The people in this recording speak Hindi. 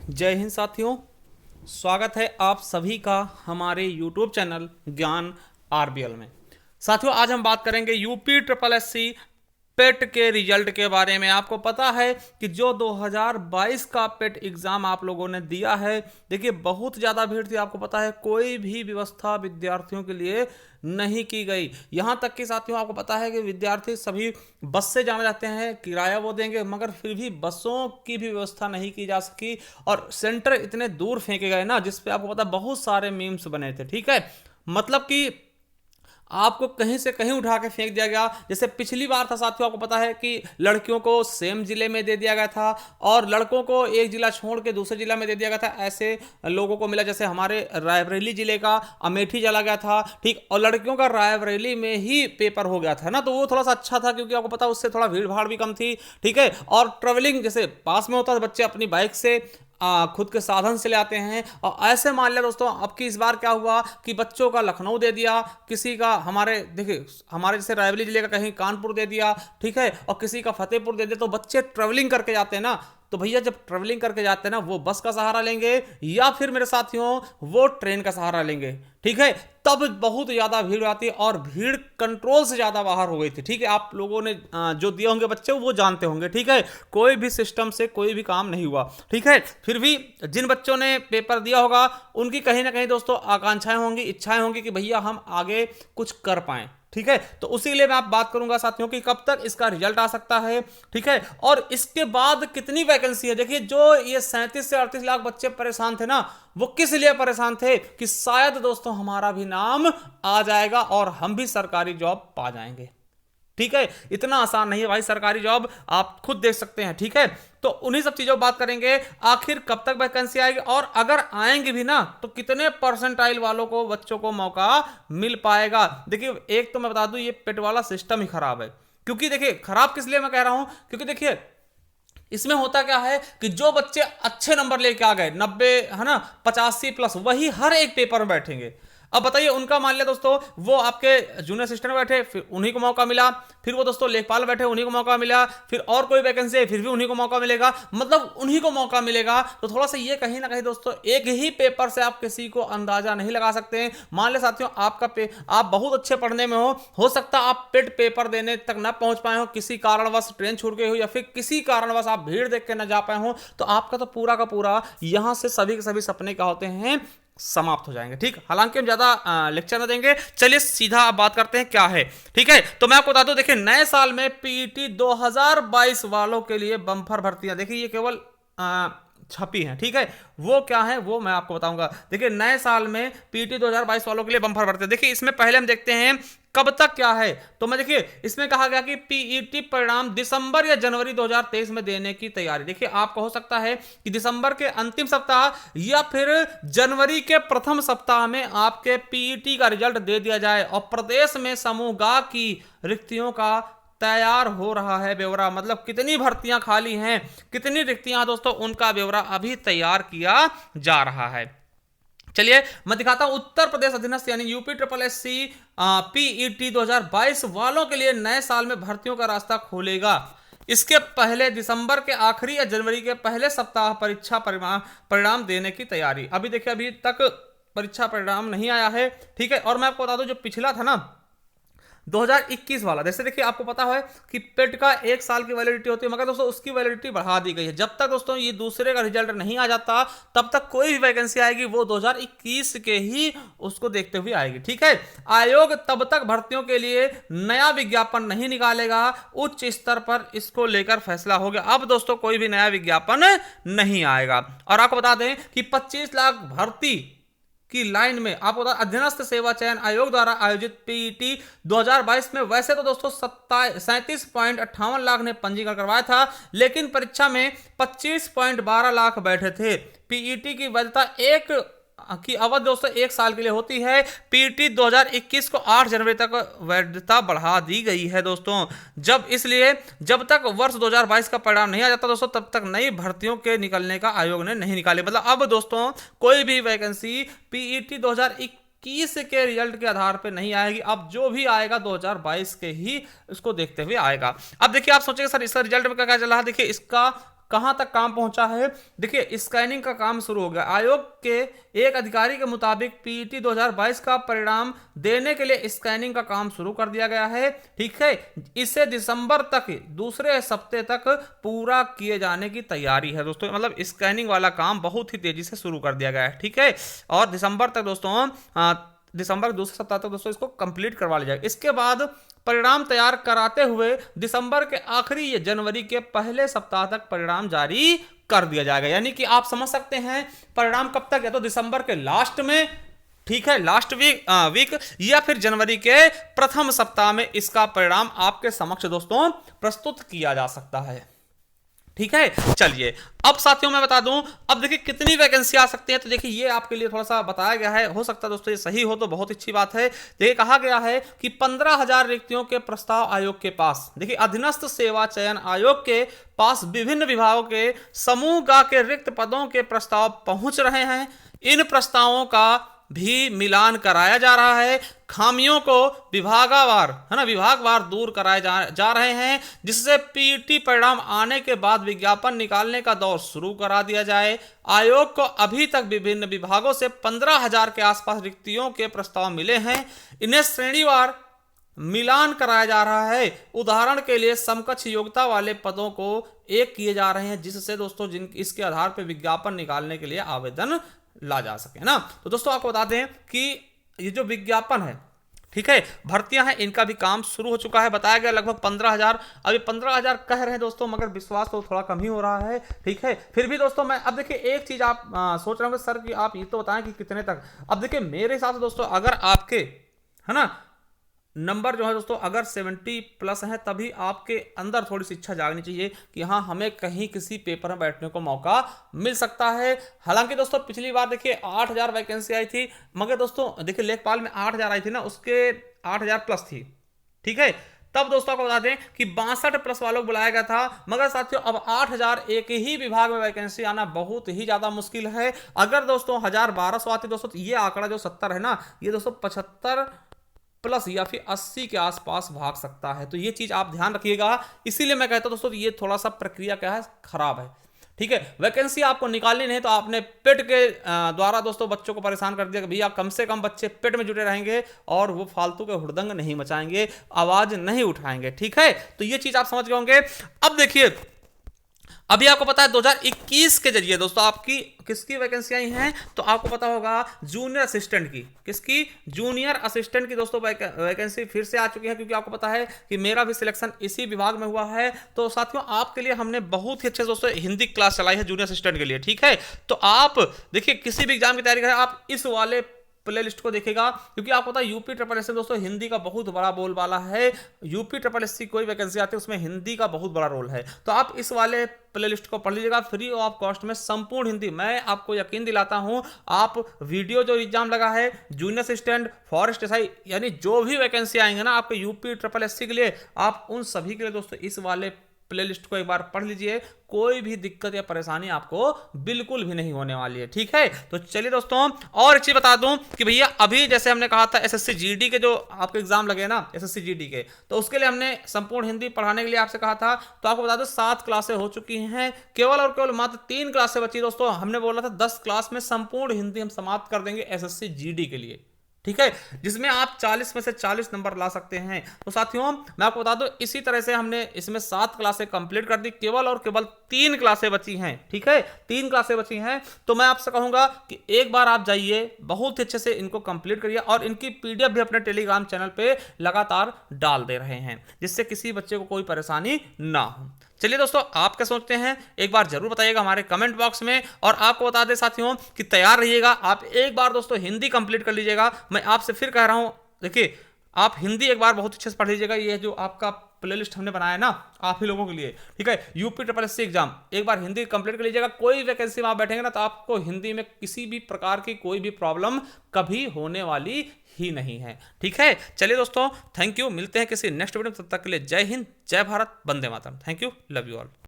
जय हिंद साथियों। स्वागत है आप सभी का हमारे YouTube चैनल ज्ञान आरबीएल में। साथियों, आज हम बात करेंगे यूपी ट्रिपल एससी पेट के रिजल्ट के बारे में। आपको पता है कि जो 2022 का पेट एग्जाम आप लोगों ने दिया है, देखिए बहुत ज़्यादा भीड़ थी। आपको पता है कोई भी व्यवस्था विद्यार्थियों के लिए नहीं की गई। यहाँ तक कि साथियों आपको पता है कि विद्यार्थी सभी बस से जाना चाहते हैं, किराया वो देंगे, मगर फिर भी बसों की भी व्यवस्था नहीं की जा सकी और सेंटर इतने दूर फेंके गए ना, जिसपे आपको पता बहुत सारे मीम्स बने थे। ठीक है, मतलब कि आपको कहीं से कहीं उठा के फेंक दिया गया। जैसे पिछली बार था साथियों, आपको पता है कि लड़कियों को सेम जिले में दे दिया गया था और लड़कों को एक जिला छोड़ के दूसरे जिला में दे दिया गया था। ऐसे लोगों को मिला, जैसे हमारे रायबरेली जिले का अमेठी चला गया था, ठीक, और लड़कियों का रायबरेली में ही पेपर हो गया था ना, तो वो थोड़ा सा अच्छा था क्योंकि आपको पता उससे थोड़ा भीड़ भाड़ भी कम थी। ठीक है, और ट्रेवलिंग जैसे पास में होता था, बच्चे अपनी बाइक से खुद के साधन से ले आते हैं। और ऐसे मान लिया दोस्तों, अब की इस बार क्या हुआ कि बच्चों का लखनऊ दे दिया, किसी का हमारे देखिए हमारे जैसे रायबरेली जिले का कहीं कानपुर दे दिया, ठीक है, और किसी का फतेहपुर दे दिया। तो बच्चे ट्रेवलिंग करके जाते हैं ना, तो भैया जब ट्रेवलिंग करके जाते हैं ना, वो बस का सहारा लेंगे या फिर मेरे साथियों वो ट्रेन का सहारा लेंगे। ठीक है, तब बहुत ज्यादा भीड़ आती है और भीड़ कंट्रोल से ज्यादा बाहर हो गई थी। ठीक है, आप लोगों ने जो दिए होंगे बच्चे वो जानते होंगे। ठीक है, कोई भी सिस्टम से कोई भी काम नहीं हुआ। ठीक है, फिर भी जिन बच्चों ने पेपर दिया होगा उनकी कहीं ना कहीं दोस्तों आकांक्षाएं होंगी, इच्छाएं होंगी कि भैया हम आगे कुछ कर पाए। ठीक है, तो उसी लिए मैं आप बात करूंगा साथियों कि कब तक इसका रिजल्ट आ सकता है। ठीक है, और इसके बाद कितनी वैकेंसी है। देखिए, जो ये 37 से 38 लाख बच्चे परेशान थे ना, वो किस लिए परेशान थे कि शायद दोस्तों हमारा भी नाम आ जाएगा और हम भी सरकारी जॉब पा जाएंगे। ठीक है, इतना आसान नहीं है भाई सरकारी जॉब, आप खुद देख सकते हैं। ठीक है, तो उन्हीं सब चीजों बात करेंगे, आखिर कब तक वैकेंसी आएगी और अगर आएंगे भी ना तो कितने परसेंटाइल वालों को, बच्चों को मौका मिल पाएगा। देखिए, एक तो मैं बता दूं, ये पेट वाला सिस्टम ही खराब है। क्योंकि देखिए, खराब किस लिए मैं कह रहा हूं, क्योंकि देखिए इसमें होता क्या है कि जो बच्चे अच्छे नंबर लेके आ गए, 90 है ना, 85 प्लस, वही हर एक पेपर में बैठेंगे। अब बताइए, उनका मान लिया दोस्तों वो आपके जूनियर असिस्टेंट बैठे, फिर उन्हीं को मौका मिला, फिर वो दोस्तों लेखपाल बैठे, उन्हीं को मौका मिला, फिर और कोई वैकेंसी है फिर भी उन्हीं को मौका मिलेगा, मतलब उन्हीं को मौका मिलेगा। तो थोड़ा सा ये कहीं ना कहीं दोस्तों, एक ही पेपर से आप किसी को अंदाजा नहीं लगा सकते हैं। मान ले साथियों, आप बहुत अच्छे पढ़ने में हो सकता है आप पेट पेपर देने तक ना पहुंच पाए हो, किसी कारणवश ट्रेन छूट गई हो या फिर किसी कारणवश आप भीड़ देख के ना जा पाए हो, तो आपका तो पूरा का पूरा यहां से सभी के सभी सपने क्या होते हैं, समाप्त हो जाएंगे। ठीक, हालांकि हम ज्यादा लेक्चर न देंगे, चलिए सीधा अब बात करते हैं क्या है। ठीक है, तो मैं आपको बता दूं, देखिए नए साल में पीईटी 2022 वालों के लिए बम्पर भर्तियां, देखिए ये केवल छपी हैं। ठीक है, वो क्या है वो मैं आपको बताऊंगा। देखिए, नए साल में पीटी 2022 वालों के लिए बम्पर भरते, देखिए इसमें पहले हम देखते हैं कब तक क्या है। तो मैं देखिए इसमें कहा गया कि पीईटी परिणाम दिसंबर या जनवरी 2023 में देने की तैयारी। देखिए, आपको हो सकता है कि दिसंबर के अंतिम सप्ताह या फिर जनवरी के प्रथम सप्ताह में आपके पीईटी का रिजल्ट दे दिया जाए और प्रदेश में समूह ग की रिक्तियों का तैयार हो रहा है ब्यौरा, मतलब कितनी भर्तियां खाली हैं, कितनी रिक्तियां दोस्तों, उनका ब्यौरा अभी तैयार किया जा रहा है। चलिए मैं दिखाता हूं, उत्तर प्रदेश अधीनस्थ यानी यूपी ट्रिपल एससी पीईटी 2022 वालों के लिए नए साल में भर्तियों का रास्ता खोलेगा। इसके पहले दिसंबर के आखिरी या जनवरी के पहले सप्ताह परीक्षा परिणाम देने की तैयारी। अभी देखिए, अभी तक परीक्षा परिणाम नहीं आया है। ठीक है, और मैं आपको बता दूं, जो पिछला था ना 2021 वाला, जैसे देखिए आपको पता है कि पेट का 1 साल की वैलिडिटी होती है, मगर दोस्तों उसकी वैलिडिटी बढ़ा दी गई है। जब तक दोस्तों ये दूसरे का रिजल्ट नहीं आ जाता तब तक कोई भी वैकेंसी आएगी वो 2021 के ही उसको देखते हुए आएगी। ठीक है, आयोग तब तक भर्तियों के लिए नया विज्ञापन नहीं निकालेगा, उच्च स्तर पर इसको लेकर फैसला हो गया। अब दोस्तों कोई भी नया विज्ञापन नहीं आएगा। और आपको बता दें कि 25 लाख भर्ती की लाइन में आपको अधीनस्थ सेवा चयन आयोग द्वारा आयोजित पीईटी 2022 में वैसे तो दोस्तों 37.58 लाख ने पंजीकरण करवाया था, लेकिन परीक्षा में 25.12 लाख बैठे थे। पीईटी की वैधता की अवधि दोस्तों 1 साल के लिए होती है। पीईटी 2021 को 8 जनवरी तक वैधता बढ़ा दी गई है दोस्तों। इसलिए जब तक वर्ष 2022 का परिणाम नहीं आ जाता दोस्तों, तब तक नई भर्तियों के निकलने का आयोग ने नहीं निकाले। मतलब अब दोस्तों कोई भी वैकेंसी पीईटी 2021 के रिजल्ट के आधार पर नहीं आएगी। अब जो भी आएगा 2022 के ही उसको देखते हुए आएगा। अब देखिए, आप सोचेंगे सर इसका रिजल्ट में क्या क्या चल रहा है। देखिए, इसका कहां तक काम पहुंचा है। देखिए स्कैनिंग का काम शुरू हो गया। आयोग के एक अधिकारी के मुताबिक पीईटी 2022 का परिणाम देने के लिए स्कैनिंग का काम शुरू कर दिया गया है। ठीक है, इसे दिसंबर तक, दूसरे हफ्ते तक पूरा किए जाने की तैयारी है दोस्तों। मतलब स्कैनिंग वाला काम बहुत ही तेजी से शुरू कर दिया गया है। ठीक है, और दिसंबर तक दोस्तों, दिसंबर के दूसरे सप्ताह तक दोस्तों इसको कंप्लीट करवा लिया जाएगा। इसके बाद परिणाम तैयार कराते हुए दिसंबर के आखिरी या जनवरी के पहले सप्ताह तक परिणाम जारी कर दिया जाएगा। यानी कि आप समझ सकते हैं परिणाम कब तक है, तो दिसंबर के लास्ट में, ठीक है, लास्ट वीक या फिर जनवरी के प्रथम सप्ताह में इसका परिणाम आपके समक्ष दोस्तों प्रस्तुत किया जा सकता है। ठीक है, चलिए अब साथियों मैं बता दूं, अब देखिए कितनी वैकेंसी आ सकती है। तो देखिए ये आपके लिए थोड़ा सा बताया गया है, हो सकता है दोस्तों ये सही हो तो बहुत अच्छी बात है। देखिए कहा गया है कि 15,000 रिक्तियों के प्रस्ताव आयोग के पास, देखिए अधीनस्थ सेवा चयन आयोग के पास विभिन्न विभागों के समूह गा के रिक्त पदों के प्रस्ताव पहुंच रहे हैं। इन प्रस्तावों का भी मिलान कराया जा रहा है। खामियों को विभागवार, है ना, विभागवार दूर कराए जा रहे हैं, जिससे पीईटी परिणाम आने के बाद विज्ञापन निकालने का दौर शुरू करा दिया जाए। आयोग को अभी तक विभिन्न विभागों से 15,000 के आसपास रिक्तियों के प्रस्ताव मिले हैं। इन्हें श्रेणीवार मिलान कराया जा रहा है। उदाहरण के लिए समकक्ष योग्यता वाले पदों को एक किए जा रहे हैं, जिससे दोस्तों जिन इसके आधार पर विज्ञापन निकालने के लिए आवेदन ला जा सके ना। तो दोस्तों आपको बता दें कि ये जो विज्ञापन है, ठीक है, भर्तियां हैं, इनका भी काम शुरू हो चुका है। बताया गया लगभग 15,000, अभी 15,000 कह रहे हैं दोस्तों, मगर विश्वास तो थोड़ा कम ही हो रहा है। ठीक है, फिर भी दोस्तों मैं अब देखिए एक चीज आप सोच रहे होंगे सर कि आप ये तो बताएं कि कितने तक। अब देखिए मेरे हिसाब से दोस्तों अगर आपके, है ना, नंबर जो है दोस्तों अगर 70 प्लस है, तभी आपके अंदर थोड़ी सी इच्छा जागनी चाहिए कि हाँ हमें कहीं किसी पेपर में बैठने को मौका मिल सकता है। हालांकि दोस्तों पिछली बार देखिए 8,000 वैकेंसी आई थी, मगर दोस्तों देखिए लेखपाल में 8,000 आई थी ना, उसके 8,000 प्लस थी। ठीक है, तब दोस्तों आपको बता दें कि 62 प्लस वालों को बुलाया गया था। मगर साथियों अब 8,000 एक ही विभाग में वैकेंसी आना बहुत ही ज्यादा मुश्किल है। अगर दोस्तों 1,000-1,200 आती दोस्तों, तो ये आंकड़ा जो 70 है ना, ये दोस्तों 75 प्लस या फिर 80 के आसपास भाग सकता है। तो ये चीज आप ध्यान रखिएगा। इसीलिए मैं कहता हूं दोस्तों ये थोड़ा सा प्रक्रिया क्या है, खराब है। ठीक है, वैकेंसी आपको निकालनी नहीं तो आपने पेट के द्वारा दोस्तों बच्चों को परेशान कर दिया कि भैया कम से कम बच्चे पेट में जुटे रहेंगे और वो फालतू के हुड़दंग नहीं मचाएंगे, आवाज नहीं उठाएंगे। ठीक है, तो ये चीज आप समझ गए होंगे। अब देखिए अभी आपको पता है 2021 के जरिए दोस्तों आपकी किसकी वैकेंसी आई हैं, तो आपको पता होगा जूनियर असिस्टेंट की, किसकी, जूनियर असिस्टेंट की दोस्तों वैकेंसी फिर से आ चुकी है, क्योंकि आपको पता है कि मेरा भी सिलेक्शन इसी विभाग में हुआ है। तो साथियों आपके लिए हमने बहुत ही अच्छे दोस्तों हिंदी क्लास चलाई है जूनियर असिस्टेंट के लिए। ठीक है, तो आप देखिए किसी भी एग्जाम की तैयारी करें, आप इस वाले प्ले लिस्ट को देखेगा, क्योंकि आपको पता है यूपी ट्रिपल एस दोस्तों हिंदी का बहुत बड़ा बोलबाला है। यूपी ट्रिपल एस कोई वैकेंसी आती है उसमें हिंदी का बहुत बड़ा रोल है। तो आप इस वाले प्ले लिस्ट को पढ़ लीजिएगा, फ्री ऑफ कॉस्ट में संपूर्ण हिंदी। मैं आपको यकीन दिलाता हूं, आप वीडियो जो एग्जाम लगा है जूनियर असिस्टेंट, फॉरेस्ट एसआई, यानी जो भी वैकेंसी आएंगे ना आपके यूपी ट्रिपल एस के लिए, आप उन सभी के लिए दोस्तों इस वाले प्ले लिस्ट को एक बार पढ़ लीजिए। कोई भी दिक्कत या परेशानी आपको बिल्कुल भी नहीं होने वाली है। ठीक है, तो चलिए दोस्तों और एक चीज बता दूं कि भैया अभी जैसे हमने कहा था एसएससी जीडी के जो आपके एग्जाम लगे ना, एसएससी जीडी के, तो उसके लिए हमने संपूर्ण हिंदी पढ़ाने के लिए आपसे कहा था। तो आपको बता दो 7 क्लासें हो चुकी हैं, केवल और केवल मात्र 3 क्लासें बची दोस्तों। हमने बोला था 10 क्लास में संपूर्ण हिंदी हम समाप्त कर देंगे एसएससी जीडी के लिए। ठीक है, जिसमें आप 40 में से 40 नंबर ला सकते हैं। तो साथियों मैं आपको बता दूं इसी तरह से हमने इसमें 7 क्लासें कंप्लीट कर दी, केवल और केवल 3 क्लासें बची हैं। ठीक है, 3 क्लासें बची हैं। तो मैं आपसे कहूंगा कि एक बार आप जाइए, बहुत अच्छे से इनको कंप्लीट करिए, और इनकी पीडीएफ भी अपने टेलीग्राम चैनल पे लगातार डाल दे रहे हैं, जिससे किसी बच्चे को कोई परेशानी ना हो। चलिए दोस्तों आप क्या सोचते हैं एक बार जरूर बताइएगा हमारे कमेंट बॉक्स में। और आपको बता दें साथियों कि तैयार रहिएगा, आप एक बार दोस्तों हिंदी कंप्लीट कर लीजिएगा। मैं आपसे फिर कह रहा हूं, देखिए आप हिंदी एक बार बहुत अच्छे से पढ़ लीजिएगा। ये जो आपका प्लेलिस्ट हमने बनाया ना आप ही लोगों के लिए, ठीक है, यूपी ट्रिपल एससी एग्जाम, एक बार हिंदी कंप्लीट कर लीजिएगा। कोई वैकेंसी में आप बैठेंगे ना तो आपको हिंदी में किसी भी प्रकार की कोई भी प्रॉब्लम कभी होने वाली ही नहीं है। ठीक है, चलिए दोस्तों थैंक यू, मिलते हैं किसी नेक्स्ट वीडियो में, तब तक के लिए जय हिंद, जय भारत, वंदे मातरम। Thank you, love you all.